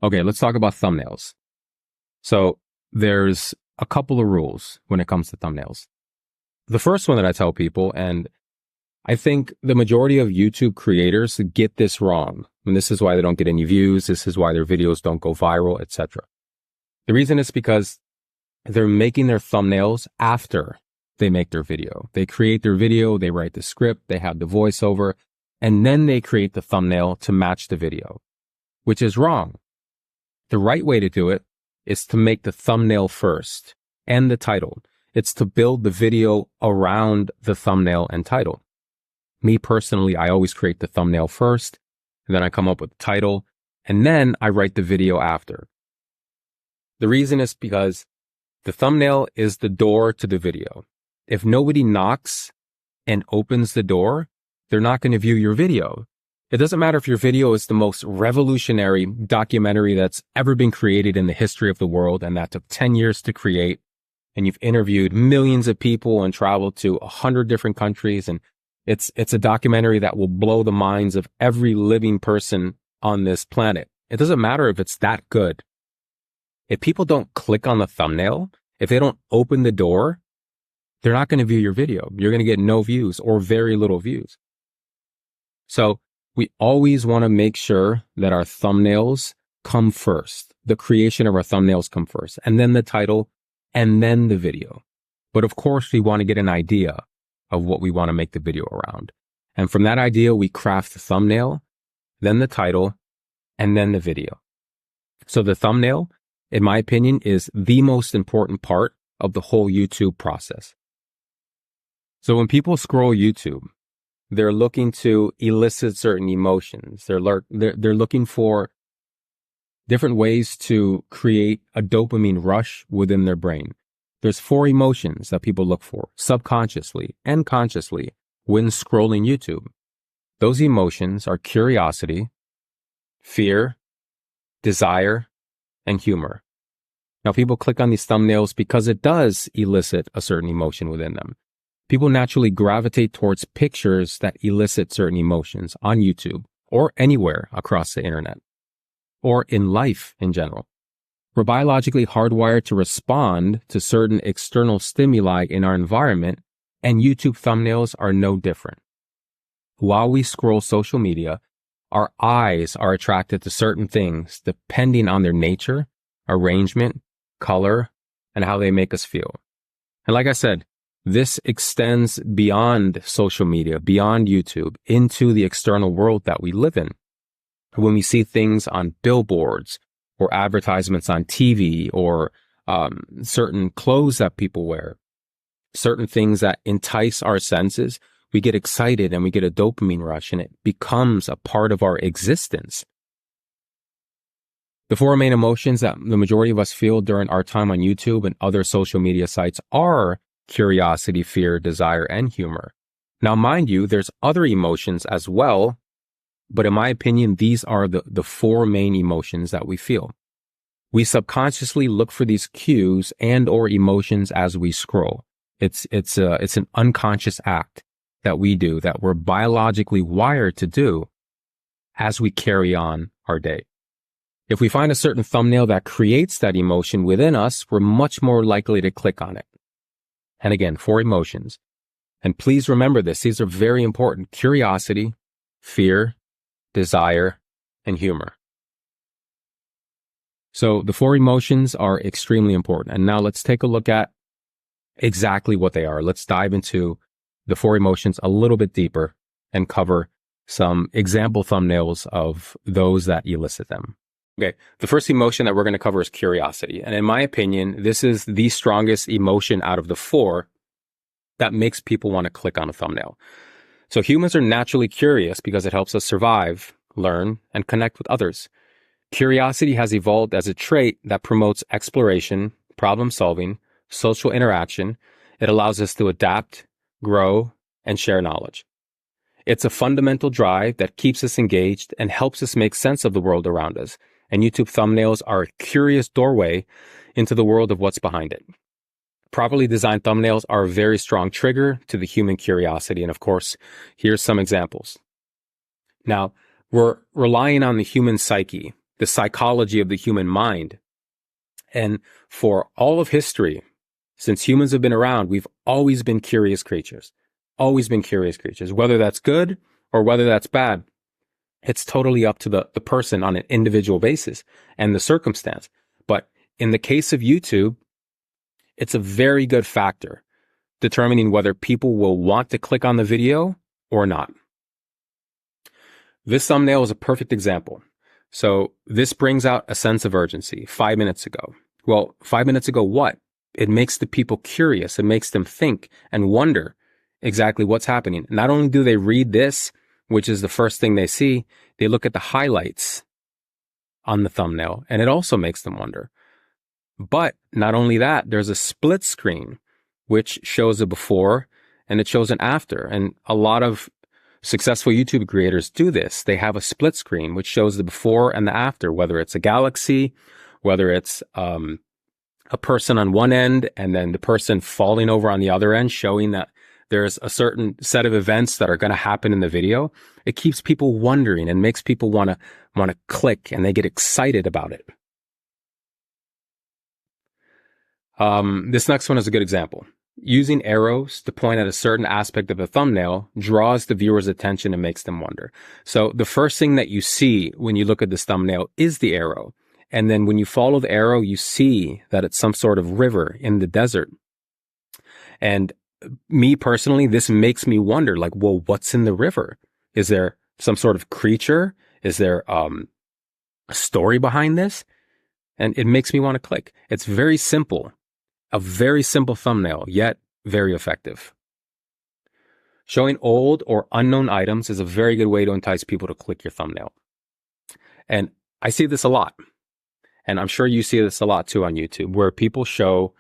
Okay, let's talk about thumbnails. So there's a couple of rules when it comes to thumbnails. The first one that I tell people, and I think the majority of YouTube creators get this wrong, and this is why they don't get any views, this is why their videos don't go viral, etc. The reason is because they're making their thumbnails after they make their video. They create their video, they write the script, they have the voiceover, and then they create the thumbnail to match the video, which is wrong. The right way to do it is to make the thumbnail first and the title. It's to build the video around the thumbnail and title. Me personally, I always create the thumbnail first, and then I come up with the title, and then I write the video after. The reason is because the thumbnail is the door to the video. If nobody knocks and opens the door, they're not going to view your video. It doesn't matter if your video is the most revolutionary documentary that's ever been created in the history of the world, and that took 10 years to create, and you've interviewed millions of people and traveled to 100 different countries, and it's a documentary that will blow the minds of every living person on this planet. It doesn't matter if it's that good. If people don't click on the thumbnail, if they don't open the door, they're not going to view your video. You're going to get no views or very little views. So we always want to make sure that our thumbnails come first. The creation of our thumbnails come first, and then the title, and then the video. But of course, we want to get an idea of what we want to make the video around. And from that idea, we craft the thumbnail, then the title, and then the video. So the thumbnail, in my opinion, is the most important part of the whole YouTube process. So when people scroll YouTube, they're looking to elicit certain emotions. They're looking for different ways to create a dopamine rush within their brain. There's 4 emotions that people look for subconsciously and consciously when scrolling YouTube. Those emotions are curiosity, fear, desire, and humor. Now, people click on these thumbnails because it does elicit a certain emotion within them. People naturally gravitate towards pictures that elicit certain emotions on YouTube or anywhere across the internet or in life in general. We're biologically hardwired to respond to certain external stimuli in our environment, and YouTube thumbnails are no different. While we scroll social media, our eyes are attracted to certain things depending on their nature, arrangement, color, and how they make us feel. And like I said, this extends beyond social media, beyond YouTube, into the external world that we live in. When we see things on billboards or advertisements on TV or certain clothes that people wear, certain things that entice our senses, we get excited and we get a dopamine rush, and it becomes a part of our existence. The 4 main emotions that the majority of us feel during our time on YouTube and other social media sites are curiosity, fear, desire, and humor. Now, mind you, there's other emotions as well, but in my opinion, these are the 4 main emotions that we feel. We subconsciously look for these cues and or emotions as we scroll. It's an unconscious act that we do, that we're biologically wired to do as we carry on our day. If we find a certain thumbnail that creates that emotion within us, we're much more likely to click on it. And again, 4 emotions. And please remember this. These are very important. Curiosity, fear, desire, and humor. So the 4 emotions are extremely important. And now let's take a look at exactly what they are. Let's dive into the 4 emotions a little bit deeper and cover some example thumbnails of those that elicit them. Okay, the first emotion that we're going to cover is curiosity. And in my opinion, this is the strongest emotion out of the 4 that makes people want to click on a thumbnail. So humans are naturally curious because it helps us survive, learn, and connect with others. Curiosity has evolved as a trait that promotes exploration, problem solving, social interaction. It allows us to adapt, grow, and share knowledge. It's a fundamental drive that keeps us engaged and helps us make sense of the world around us. And YouTube thumbnails are a curious doorway into the world of what's behind it. Properly designed thumbnails are a very strong trigger to the human curiosity. And of course, here's some examples. Now, we're relying on the human psyche the psychology of the human mind. And for all of history, since humans have been around, we've always been curious creatures, whether that's good or whether that's bad. It's totally up to the person on an individual basis and the circumstance. But in the case of YouTube, it's a very good factor determining whether people will want to click on the video or not. This thumbnail is a perfect example. So this brings out a sense of urgency 5 minutes ago. Well, 5 minutes ago, what? It makes the people curious. It makes them think and wonder exactly what's happening. Not only do they read this, which is the first thing they see, they look at the highlights on the thumbnail, and it also makes them wonder. But not only that, there's a split screen, which shows a before and it shows an after. And a lot of successful YouTube creators do this. They have a split screen, which shows the before and the after, whether it's a galaxy, whether it's a person on one end and then the person falling over on the other end, showing that there's a certain set of events that are going to happen in the video. It keeps people wondering and makes people want to click, and they get excited about it. This next one is a good example. Using arrows to point at a certain aspect of the thumbnail draws the viewer's attention and makes them wonder. So the first thing that you see when you look at this thumbnail is the arrow. And then when you follow the arrow, you see that it's some sort of river in the desert. And me personally, this makes me wonder, like, well, what's in the river? Is there some sort of creature? Is there a story behind this? And it makes me want to click. It's very simple. A very simple thumbnail, yet very effective. Showing old or unknown items is a very good way to entice people to click your thumbnail. And I see this a lot. And I'm sure you see this a lot too on YouTube, where people show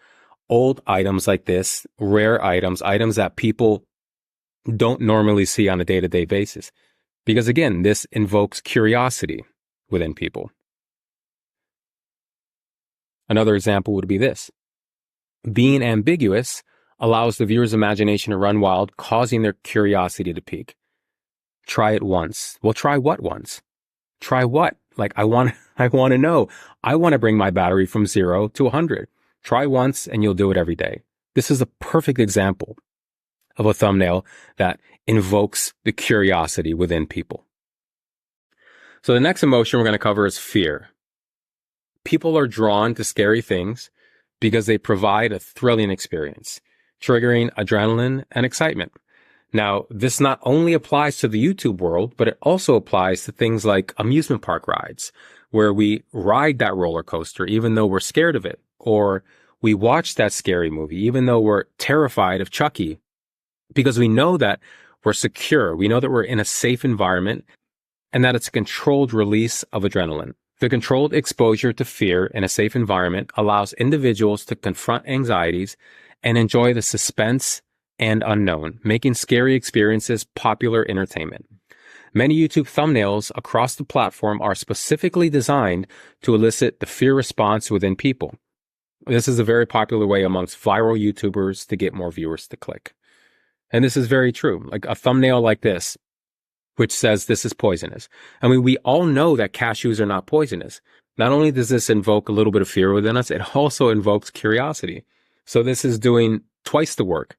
old items like this, rare items that people don't normally see on a day-to-day basis. Because again, this invokes curiosity within people. Another example would be this. Being ambiguous allows the viewer's imagination to run wild, causing their curiosity to peak. Try it once. Well, try what once? Try what? Like, I want to know. I want to bring my battery from 0 to 100. Try once and you'll do it every day. This is a perfect example of a thumbnail that invokes the curiosity within people. So the next emotion we're going to cover is fear. People are drawn to scary things because they provide a thrilling experience, triggering adrenaline and excitement. Now, this not only applies to the YouTube world, but it also applies to things like amusement park rides, where we ride that roller coaster even though we're scared of it, or we watch that scary movie even though we're terrified of Chucky, because we know that we're secure, we know that we're in a safe environment, and that it's a controlled release of adrenaline. The controlled exposure to fear in a safe environment allows individuals to confront anxieties and enjoy the suspense and unknown, making scary experiences popular entertainment. Many YouTube thumbnails across the platform are specifically designed to elicit the fear response within people. This is a very popular way amongst viral YouTubers to get more viewers to click. And this is very true. Like a thumbnail like this, which says this is poisonous. I mean, we all know that cashews are not poisonous. Not only does this invoke a little bit of fear within us, it also invokes curiosity. So this is doing twice the work.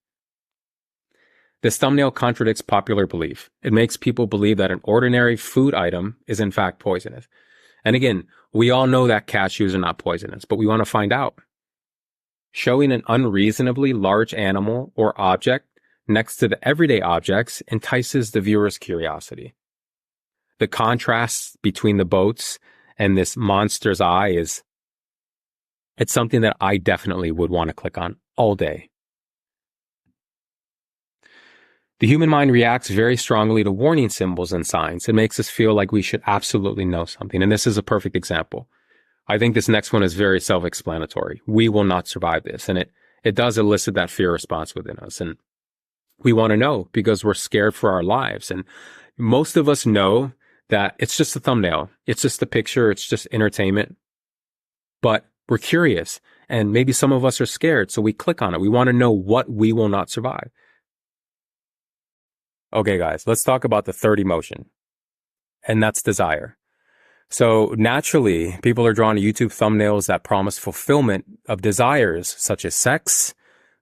This thumbnail contradicts popular belief. It makes people believe that an ordinary food item is in fact poisonous. And again, we all know that cashews are not poisonous, but we want to find out. Showing an unreasonably large animal or object next to the everyday objects entices the viewer's curiosity. The contrast between the boats and this monster's eye it's something that I definitely would want to click on all day. The human mind reacts very strongly to warning symbols and signs. It makes us feel like we should absolutely know something. And this is a perfect example. I think this next one is very self-explanatory. We will not survive this. And it does elicit that fear response within us. And we want to know because we're scared for our lives. And most of us know that it's just a thumbnail. It's just a picture. It's just entertainment. But we're curious. And maybe some of us are scared. So we click on it. We want to know what we will not survive. Okay, guys, let's talk about the third emotion. And that's desire. So naturally, people are drawn to YouTube thumbnails that promise fulfillment of desires such as sex,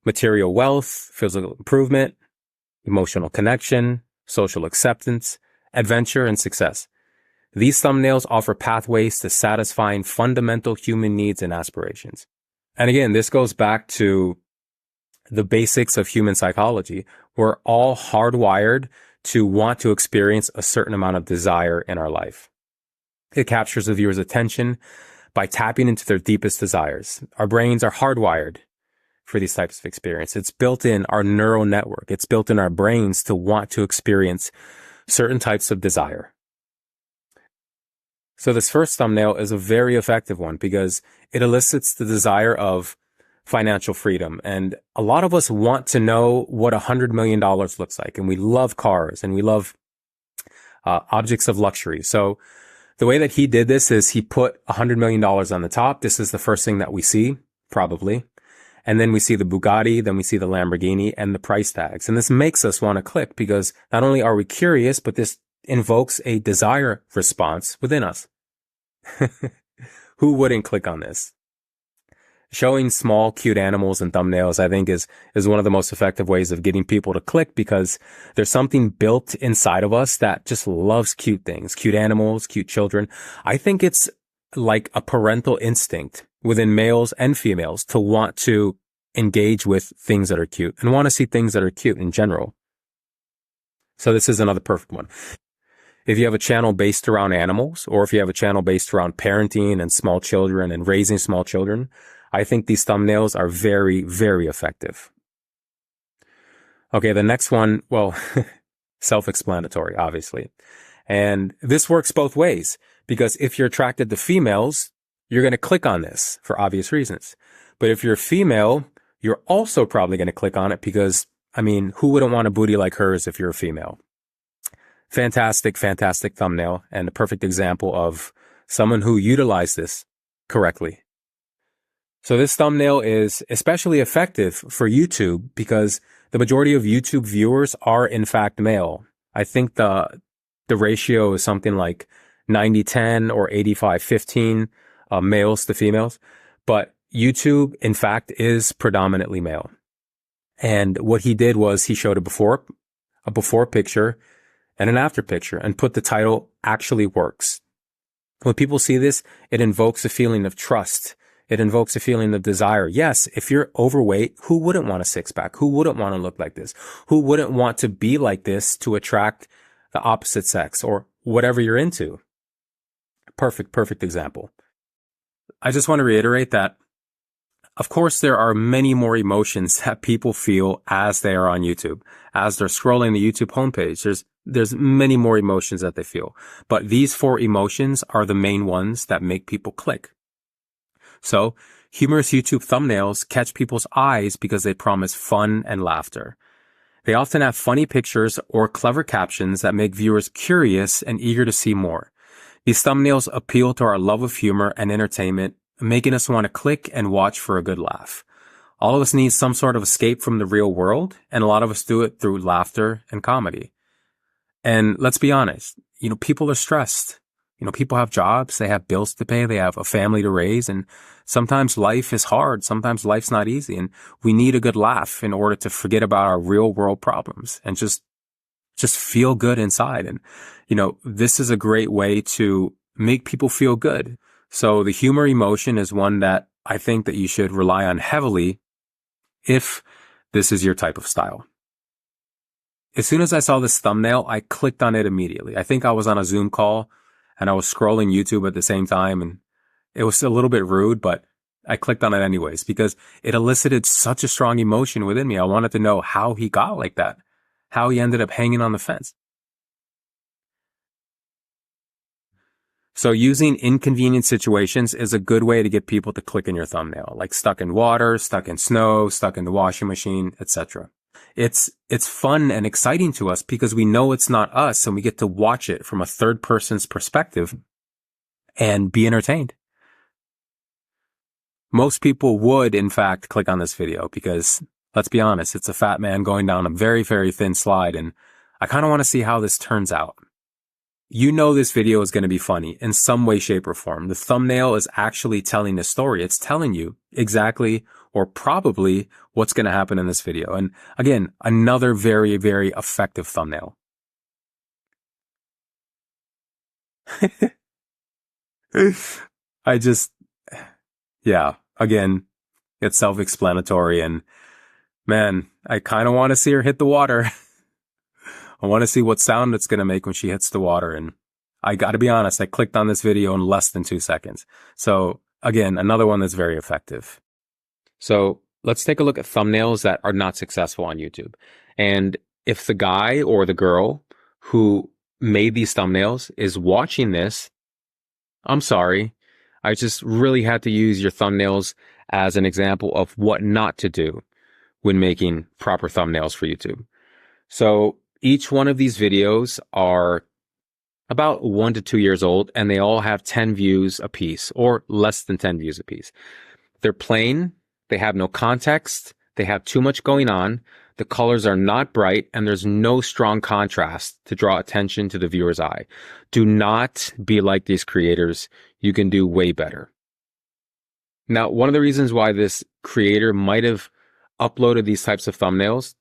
material wealth, physical improvement, emotional connection, social acceptance, adventure, and success. These thumbnails offer pathways to satisfying fundamental human needs and aspirations. And again, this goes back to the basics of human psychology. We're all hardwired to want to experience a certain amount of desire in our life. It captures the viewer's attention by tapping into their deepest desires. Our brains are hardwired for these types of experience. It's built in our neural network. It's built in our brains to want to experience certain types of desire. So this first thumbnail is a very effective one because it elicits the desire of financial freedom. And a lot of us want to know what $100 million looks like. And we love cars and we love objects of luxury. So the way that he did this is he put $100 million on the top. This is the first thing that we see, probably. And then we see the Bugatti, then we see the Lamborghini and the price tags. And this makes us want to click because not only are we curious, but this invokes a desire response within us. Who wouldn't click on this? Showing small, cute animals and thumbnails, I think, is one of the most effective ways of getting people to click because there's something built inside of us that just loves cute things, cute animals, cute children. I think it's like a parental instinct within males and females to want to engage with things that are cute and want to see things that are cute in general. So this is another perfect one. If you have a channel based around animals, or if you have a channel based around parenting and small children and raising small children, I think these thumbnails are very, very effective. Okay, the next one, well, self-explanatory, obviously. And this works both ways because if you're attracted to females, you're going to click on this for obvious reasons. But if you're female, you're also probably going to click on it because, I mean, who wouldn't want a booty like hers if you're a female? Fantastic, fantastic thumbnail and a perfect example of someone who utilized this correctly. So this thumbnail is especially effective for YouTube because the majority of YouTube viewers are in fact male. I think the ratio is something like 90-10 or 85-15 males to females. But YouTube, in fact, is predominantly male. And what he did was he showed a before picture and an after picture and put the title "Actually Works." When people see this, it invokes a feeling of trust. It invokes a feeling of desire. Yes, if you're overweight, who wouldn't want a six-pack? Who wouldn't want to look like this? Who wouldn't want to be like this to attract the opposite sex or whatever you're into? Perfect example. I just want to reiterate that, of course, there are many more emotions that people feel as they are on YouTube. As they're scrolling the YouTube homepage, there's many more emotions that they feel. But these 4 emotions are the main ones that make people click. So, humorous YouTube thumbnails catch people's eyes because they promise fun and laughter. They often have funny pictures or clever captions that make viewers curious and eager to see more. These thumbnails appeal to our love of humor and entertainment, making us want to click and watch for a good laugh. All of us need some sort of escape from the real world, and a lot of us do it through laughter and comedy. And let's be honest, people are stressed. People have jobs, they have bills to pay, they have a family to raise, and sometimes life is hard, sometimes life's not easy, and we need a good laugh in order to forget about our real world problems and just feel good inside. And, this is a great way to make people feel good. So the humor emotion is one that I think that you should rely on heavily if this is your type of style. As soon as I saw this thumbnail, I clicked on it immediately. I think I was on a Zoom call and I was scrolling YouTube at the same time, and it was a little bit rude, but I clicked on it anyways because it elicited such a strong emotion within me. I wanted to know how he got like that, how he ended up hanging on the fence. So using inconvenient situations is a good way to get people to click in your thumbnail, like stuck in water, stuck in snow, stuck in the washing machine, etc. It's fun and exciting to us because we know it's not us and we get to watch it from a third person's perspective and be entertained. Most people would, in fact, click on this video because, let's be honest, it's a fat man going down a very, very thin slide, and I kind of want to see how this turns out. you know this video is going to be funny in some way, shape, or form. The thumbnail is actually telling the story. It's telling you exactly or probably what's going to happen in this video. And again, another very, very effective thumbnail. Yeah, again, it's self-explanatory, and man, I kind of want to see her hit the water. I want to see what sound it's going to make when she hits the water. And I got to be honest, I clicked on this video in less than 2 seconds. So again, another one that's very effective. So let's take a look at thumbnails that are not successful on YouTube. And if the guy or the girl who made these thumbnails is watching this, I'm sorry. I just really had to use your thumbnails as an example of what not to do when making proper thumbnails for YouTube. So each one of these videos are about 1 to 2 years old, and they all have 10 views a piece or less than 10 views a piece. They're plain. They have no context. They have too much going on. The colors are not bright, and there's no strong contrast to draw attention to the viewer's eye. Do not be like these creators. You can do way better. Now, one of the reasons why this creator might have uploaded these types of thumbnails,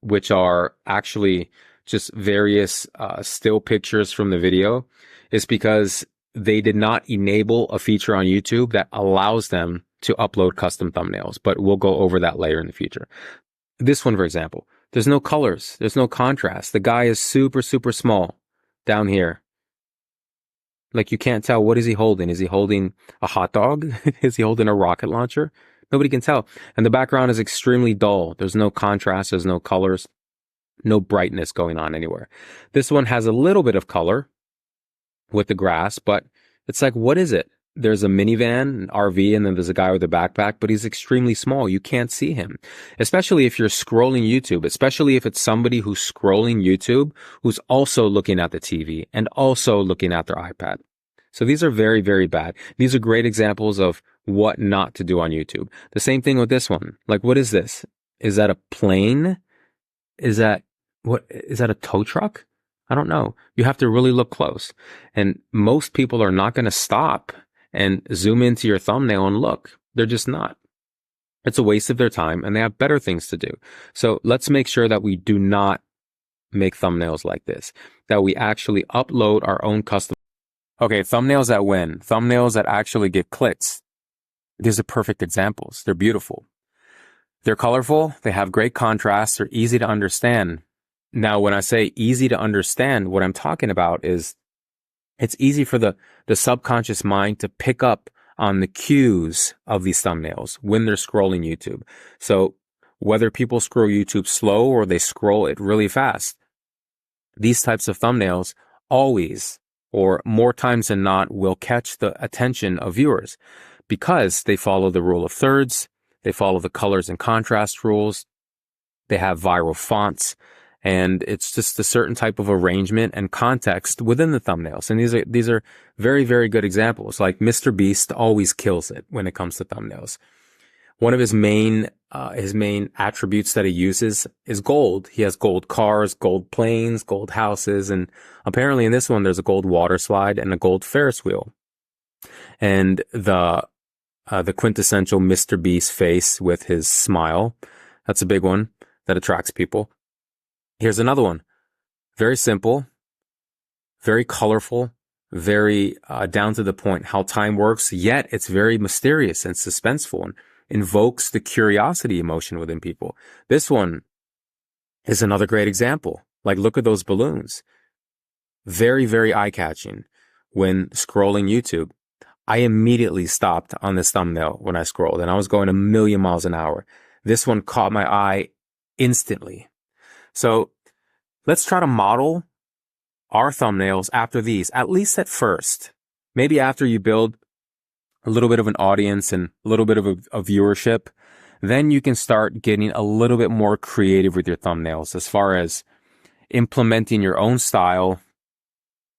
which are actually just various still pictures from the video, is because they did not enable a feature on YouTube that allows them to upload custom thumbnails, but we'll go over that later in the future. This one, for example, there's no colors, there's no contrast. The guy is super, super small down here. Like, you can't tell, what is he holding? Is he holding a hot dog? Is he holding a rocket launcher? Nobody can tell. And the background is extremely dull. There's no contrast, there's no colors, no brightness going on anywhere. This one has a little bit of color with the grass, but it's like, what is it? There's a minivan, an RV, and then there's a guy with a backpack, but he's extremely small. You can't see him, especially if you're scrolling YouTube, especially if it's somebody who's scrolling YouTube, who's also looking at the TV and also looking at their iPad. So these are very, very bad. These are great examples of what not to do on YouTube. The same thing with this one. Like, what is this? Is that a plane? Is that a tow truck? I don't know. You have to really look close. And most people are not going to stop and zoom into your thumbnail and look. They're just not. It's a waste of their time, and they have better things to do. So let's make sure that we do not make thumbnails like this, that we actually upload our own custom. Okay, thumbnails that win, thumbnails that actually get clicks. These are perfect examples. They're beautiful. They're colorful. They have great contrast. They're easy to understand. Now, when I say easy to understand, what I'm talking about is it's easy for the subconscious mind to pick up on the cues of these thumbnails when they're scrolling YouTube. So whether people scroll YouTube slow or they scroll it really fast, these types of thumbnails always, or more times than not, will catch the attention of viewers because they follow the rule of thirds, they follow the colors and contrast rules, they have viral fonts, and it's just a certain type of arrangement and context within the thumbnails. And these are very, very good examples. Like Mr. Beast always kills it when it comes to thumbnails. One of his main attributes that he uses is gold. He has gold cars, gold planes, gold houses, and apparently in this one there's a gold water slide and a gold Ferris wheel. And the quintessential Mr. Beast face with his smile, that's a big one that attracts people. Here's another one. Very simple, very colorful, very down to the point how time works, yet it's very mysterious and suspenseful and invokes the curiosity emotion within people. This one is another great example. Like, look at those balloons. Very, very eye-catching when scrolling YouTube. I immediately stopped on this thumbnail when I scrolled, and I was going a million miles an hour. This one caught my eye instantly. So let's try to model our thumbnails after these, at least at first. Maybe after you build a little bit of an audience and a little bit of a viewership, then you can start getting a little bit more creative with your thumbnails as far as implementing your own style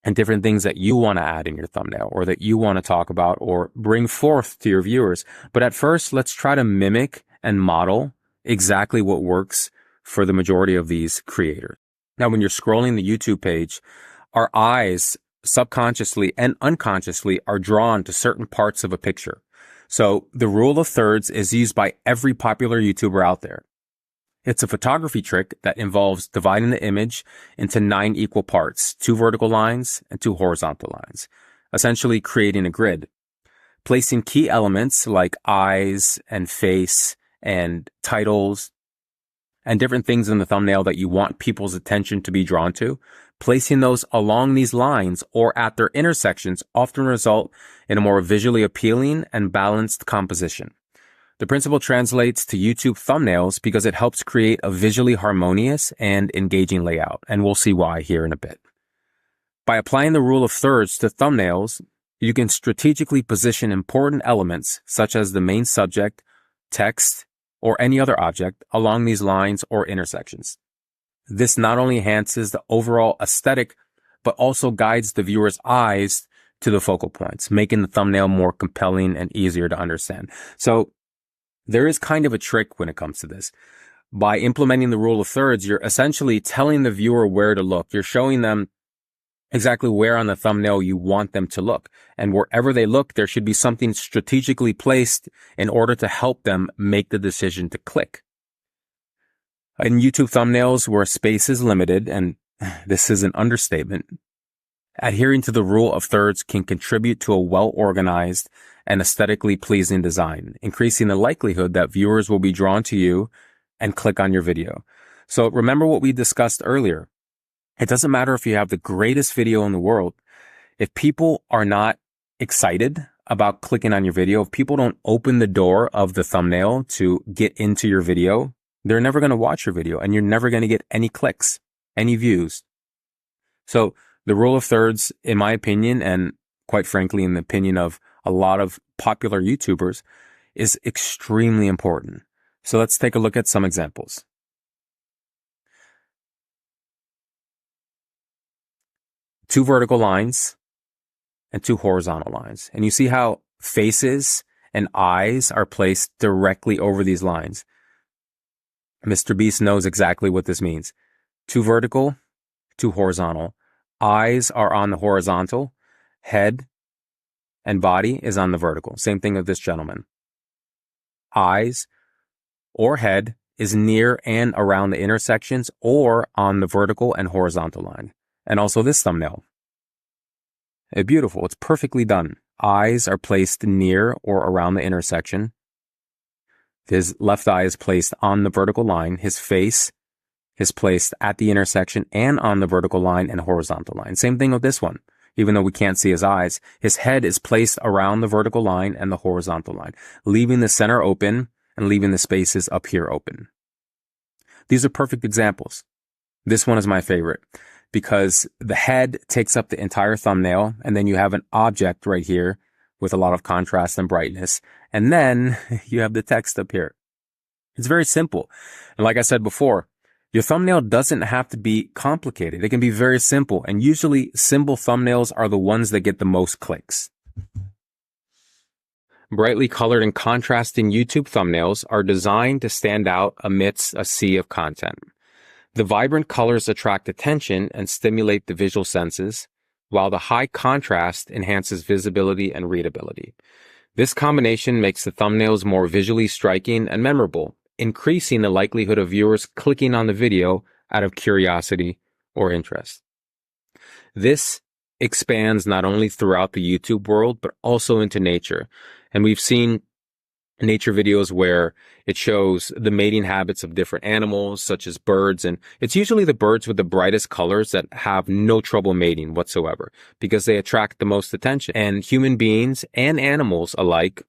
and different things that you want to add in your thumbnail or that you want to talk about or bring forth to your viewers. But at first, let's try to mimic and model exactly what works for the majority of these creators. Now, when you're scrolling the YouTube page, Our eyes subconsciously and unconsciously are drawn to certain parts of a picture. So the rule of thirds is used by every popular YouTuber out there. It's a photography trick that involves dividing the image into 9 equal parts, 2 vertical lines and 2 horizontal lines, essentially creating a grid. Placing key elements like eyes and face and titles and different things in the thumbnail that you want people's attention to be drawn to, placing those along these lines or at their intersections often result in a more visually appealing and balanced composition. The principle translates to YouTube thumbnails because it helps create a visually harmonious and engaging layout, and we'll see why here in a bit. By applying the rule of thirds to thumbnails, you can strategically position important elements such as the main subject, text, or any other object along these lines or intersections. This not only enhances the overall aesthetic, but also guides the viewer's eyes to the focal points, making the thumbnail more compelling and easier to understand. So there is kind of a trick when it comes to this. By implementing the rule of thirds, you're essentially telling the viewer where to look. You're showing them exactly where on the thumbnail you want them to look. And wherever they look, there should be something strategically placed in order to help them make the decision to click. In YouTube thumbnails where space is limited, and this is an understatement, adhering to the rule of thirds can contribute to a well-organized and aesthetically pleasing design, increasing the likelihood that viewers will be drawn to you and click on your video. So remember what we discussed earlier. It doesn't matter if you have the greatest video in the world. If people are not excited about clicking on your video, if people don't open the door of the thumbnail to get into your video, they're never going to watch your video and you're never going to get any clicks, any views. So the rule of thirds, in my opinion, and quite frankly, in the opinion of a lot of popular YouTubers, is extremely important. So let's take a look at some examples. Two vertical lines and 2 horizontal lines. And you see how faces and eyes are placed directly over these lines. Mr. Beast knows exactly what this means. 2 vertical, 2 horizontal. Eyes are on the horizontal. Head and body is on the vertical. Same thing with this gentleman. Eyes or head is near and around the intersections or on the vertical and horizontal line. And also this thumbnail. Beautiful. It's perfectly done. Eyes are placed near or around the intersection. His left eye is placed on the vertical line. His face is placed at the intersection and on the vertical line and horizontal line. Same thing with this one. Even though we can't see his eyes, his head is placed around the vertical line and the horizontal line, leaving the center open and leaving the spaces up here open. These are perfect examples. This one is my favorite because the head takes up the entire thumbnail, and then you have an object right here with a lot of contrast and brightness. And then you have the text up here. It's very simple. And like I said before, your thumbnail doesn't have to be complicated. It can be very simple. And usually simple thumbnails are the ones that get the most clicks. Brightly colored and contrasting YouTube thumbnails are designed to stand out amidst a sea of content. The vibrant colors attract attention and stimulate the visual senses, while the high contrast enhances visibility and readability. This combination makes the thumbnails more visually striking and memorable, increasing the likelihood of viewers clicking on the video out of curiosity or interest. This expands not only throughout the YouTube world, but also into nature. And we've seen nature videos where it shows the mating habits of different animals, such as birds. And it's usually the birds with the brightest colors that have no trouble mating whatsoever because they attract the most attention. And human beings and animals alike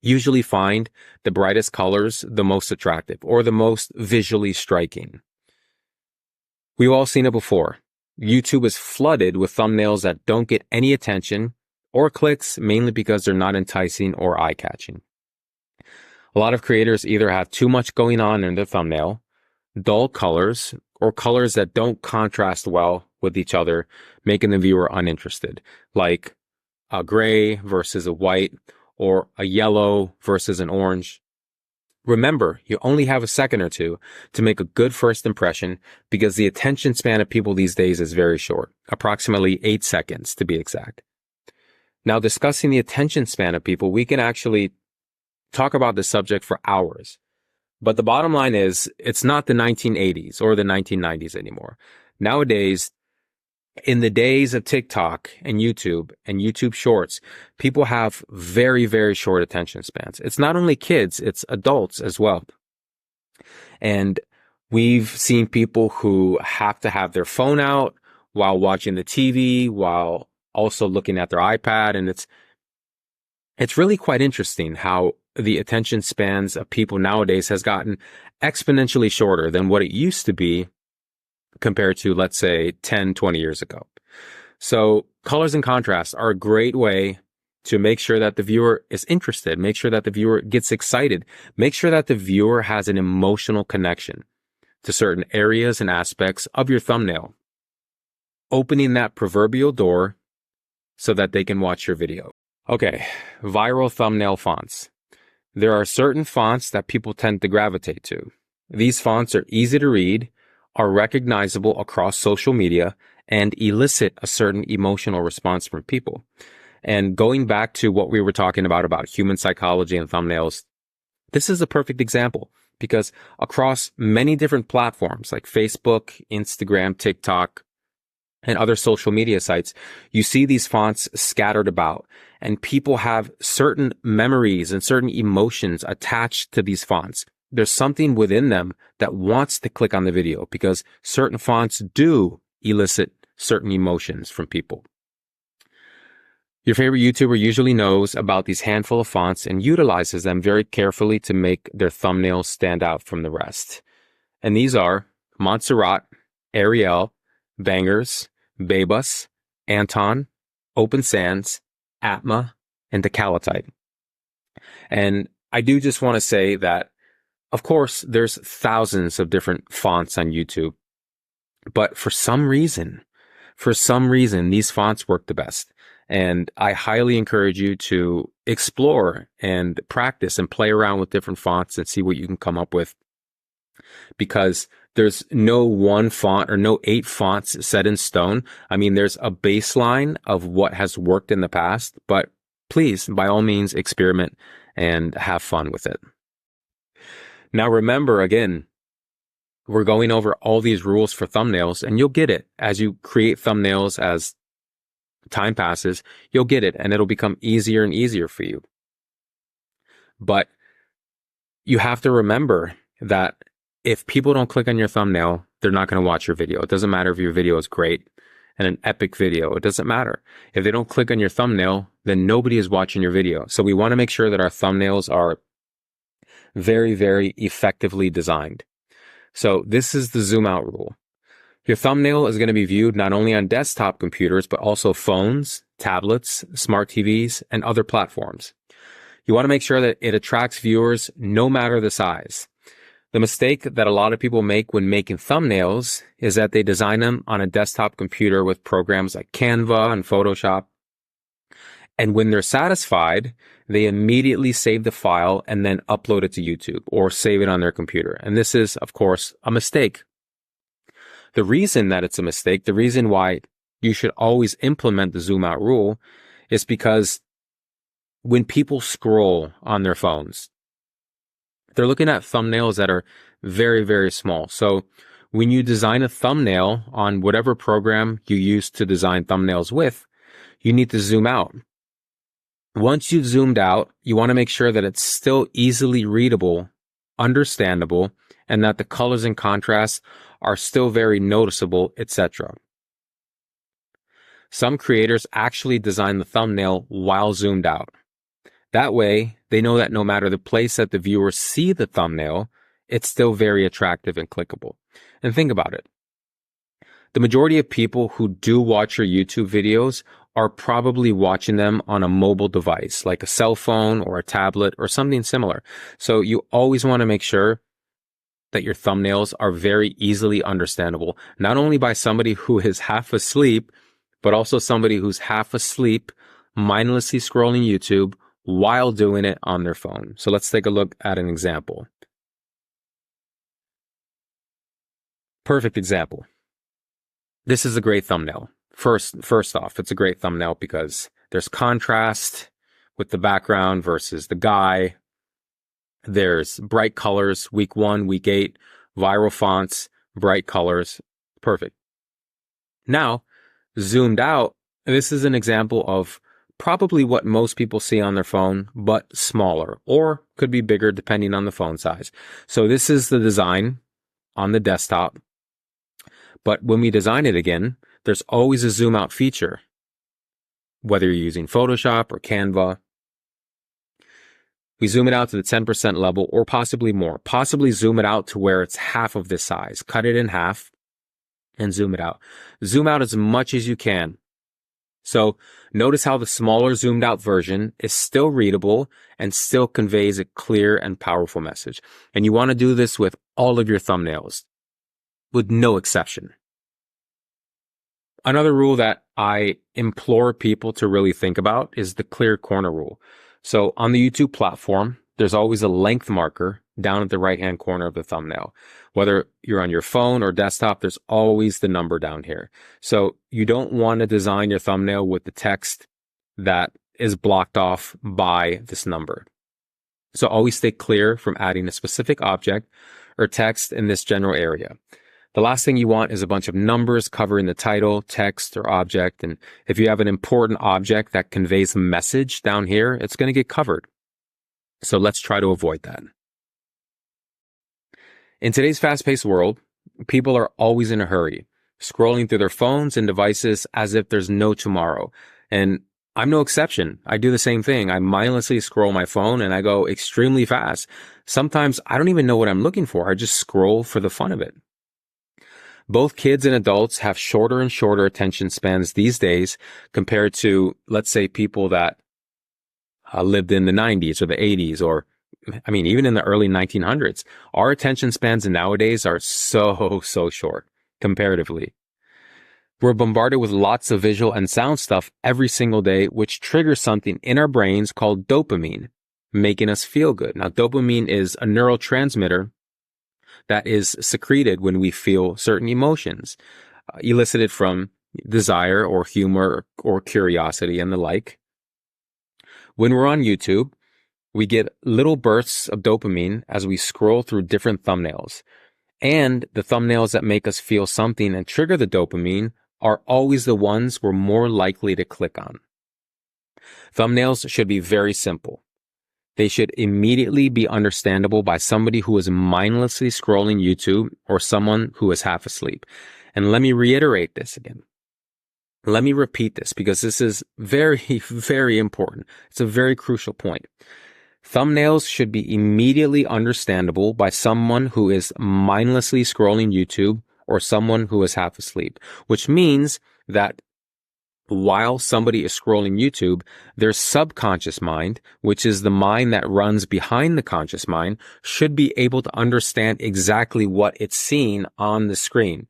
usually find the brightest colors the most attractive or the most visually striking. We've all seen it before. YouTube is flooded with thumbnails that don't get any attention or clicks, mainly because they're not enticing or eye-catching. A lot of creators either have too much going on in their thumbnail, dull colors, or colors that don't contrast well with each other, making the viewer uninterested, like a gray versus a white, or a yellow versus an orange. Remember, you only have a second or two to make a good first impression because the attention span of people these days is very short, approximately 8 seconds to be exact. Now, discussing the attention span of people, we can actually talk about this subject for hours. But the bottom line is, it's not the 1980s or the 1990s anymore. Nowadays, in the days of TikTok and YouTube Shorts, people have very, very short attention spans. It's not only kids, it's adults as well. And we've seen people who have to have their phone out while watching the TV, while also looking at their iPad. And it's really quite interesting how the attention spans of people nowadays has gotten exponentially shorter than what it used to be compared to, let's say, 10, 20 years ago. So colors and contrasts are a great way to make sure that the viewer is interested, make sure that the viewer gets excited, make sure that the viewer has an emotional connection to certain areas and aspects of your thumbnail, opening that proverbial door so that they can watch your video. Okay, viral thumbnail fonts. There are certain fonts that people tend to gravitate to. These fonts are easy to read, are recognizable across social media, and elicit a certain emotional response from people. And going back to what we were talking about human psychology and thumbnails, this is a perfect example because across many different platforms like Facebook, Instagram, TikTok, and other social media sites, you see these fonts scattered about, and people have certain memories and certain emotions attached to these fonts. There's something within them that wants to click on the video because certain fonts do elicit certain emotions from people. Your favorite YouTuber usually knows about these handful of fonts and utilizes them very carefully to make their thumbnails stand out from the rest. And these are Montserrat, Ariel, Bangers, Bebus, Anton, Open Sans, Atma, and Decalotite. And I do just want to say that, of course, there's thousands of different fonts on YouTube, but for some reason, these fonts work the best. And I highly encourage you to explore and practice and play around with different fonts and see what you can come up with, because there's no one font or no 8 fonts set in stone. I mean, there's a baseline of what has worked in the past, but please, by all means, experiment and have fun with it. Now, remember, again, we're going over all these rules for thumbnails, and you'll get it as you create thumbnails. As time passes, you'll get it, and it'll become easier and easier for you. But you have to remember that if people don't click on your thumbnail, they're not going to watch your video. It doesn't matter if your video is great and an epic video. It doesn't matter. If they don't click on your thumbnail, then nobody is watching your video. So we want to make sure that our thumbnails are very, very effectively designed. So this is the zoom out rule. Your thumbnail is going to be viewed not only on desktop computers, but also phones, tablets, smart TVs, and other platforms. You want to make sure that it attracts viewers no matter the size. The mistake that a lot of people make when making thumbnails is that they design them on a desktop computer with programs like Canva and Photoshop. And when they're satisfied, they immediately save the file and then upload it to YouTube or save it on their computer. And this is, of course, a mistake. The reason that it's a mistake, the reason why you should always implement the zoom out rule is because when people scroll on their phones, they're looking at thumbnails that are very, very small. So when you design a thumbnail on whatever program you use to design thumbnails with, you need to zoom out. Once you've zoomed out, you want to make sure that it's still easily readable, understandable, and that the colors and contrasts are still very noticeable, etc. Some creators actually design the thumbnail while zoomed out. That way, they know that no matter the place that the viewers see the thumbnail, it's still very attractive and clickable. And think about it. The majority of people who do watch your YouTube videos are probably watching them on a mobile device, like a cell phone or a tablet or something similar. So you always want to make sure that your thumbnails are very easily understandable, not only by somebody who is half asleep, but also somebody who's half asleep, mindlessly scrolling YouTube while doing it on their phone. So let's take a look at an example. Perfect example. This is a great thumbnail. First off, it's a great thumbnail because there's contrast with the background versus the guy. There's bright colors, week 1, week 8, viral fonts, bright colors. Perfect. Now, zoomed out, this is an example of probably what most people see on their phone, but smaller, or could be bigger depending on the phone size. So this is the design on the desktop. But when we design it again, there's always a zoom out feature, whether you're using Photoshop or Canva. We zoom it out to the 10% level or possibly more. Possibly zoom it out to where it's half of this size. Cut it in half and zoom it out. Zoom out as much as you can. So notice how the smaller zoomed out version is still readable and still conveys a clear and powerful message. And you want to do this with all of your thumbnails, with no exception. Another rule that I implore people to really think about is the clear corner rule. So on the YouTube platform, there's always a length marker down at the right-hand corner of the thumbnail. Whether you're on your phone or desktop, there's always the number down here. So you don't want to design your thumbnail with the text that is blocked off by this number. So always stay clear from adding a specific object or text in this general area. The last thing you want is a bunch of numbers covering the title, text, or object. And if you have an important object that conveys a message down here, it's going to get covered. So let's try to avoid that. In today's fast-paced world, people are always in a hurry, scrolling through their phones and devices as if there's no tomorrow. And I'm no exception. I do the same thing. I mindlessly scroll my phone and I go extremely fast. Sometimes I don't even know what I'm looking for. I just scroll for the fun of it. Both kids and adults have shorter and shorter attention spans these days compared to, let's say, people that lived in the 90s or the 80s or, even in the early 1900s. Our attention spans nowadays are so short comparatively. We're bombarded with lots of visual and sound stuff every single day, which triggers something in our brains called dopamine, making us feel good. Now, dopamine is a neurotransmitter that is secreted when we feel certain emotions, elicited from desire or humor or curiosity and the like. When we're on YouTube, we get little bursts of dopamine as we scroll through different thumbnails. And the thumbnails that make us feel something and trigger the dopamine are always the ones we're more likely to click on. Thumbnails should be very simple. They should immediately be understandable by somebody who is mindlessly scrolling YouTube or someone who is half asleep. And let me reiterate this again. Let me repeat this because this is very, very important. It's a very crucial point. Thumbnails should be immediately understandable by someone who is mindlessly scrolling YouTube or someone who is half asleep, which means that while somebody is scrolling YouTube, their subconscious mind, which is the mind that runs behind the conscious mind, should be able to understand exactly what it's seeing on the screen.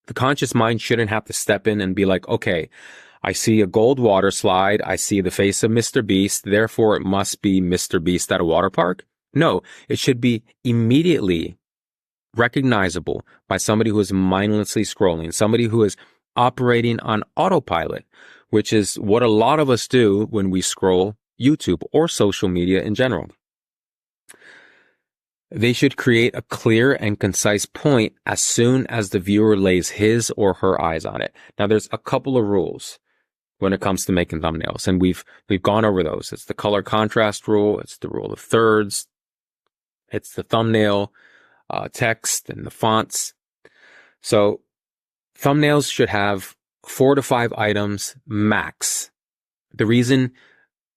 The conscious mind shouldn't have to step in and be like, okay, I see a gold water slide. I see the face of Mr. Beast. Therefore, it must be Mr. Beast at a water park. No, it should be immediately recognizable by somebody who is mindlessly scrolling, somebody who is operating on autopilot, which is what a lot of us do when we scroll YouTube or social media in general. They should create a clear and concise point as soon as the viewer lays his or her eyes on it. Now, there's a couple of rules when it comes to making thumbnails, and we've gone over those. It's the color contrast rule, it's the rule of thirds, it's the thumbnail text and the fonts. So thumbnails should have 4 to 5 items max. The reason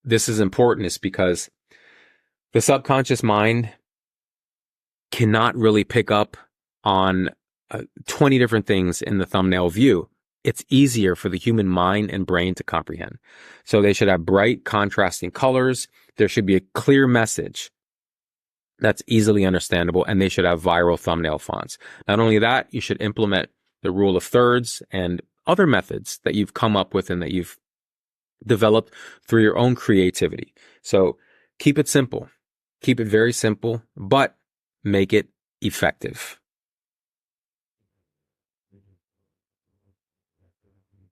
this is important is because the subconscious mind cannot really pick up on 20 different things in the thumbnail view. It's easier for the human mind and brain to comprehend. So they should have bright, contrasting colors. There should be a clear message that's easily understandable, and they should have viral thumbnail fonts. Not only that, you should implement the rule of thirds and other methods that you've come up with and that you've developed through your own creativity. So keep it simple. Keep it very simple, but make it effective.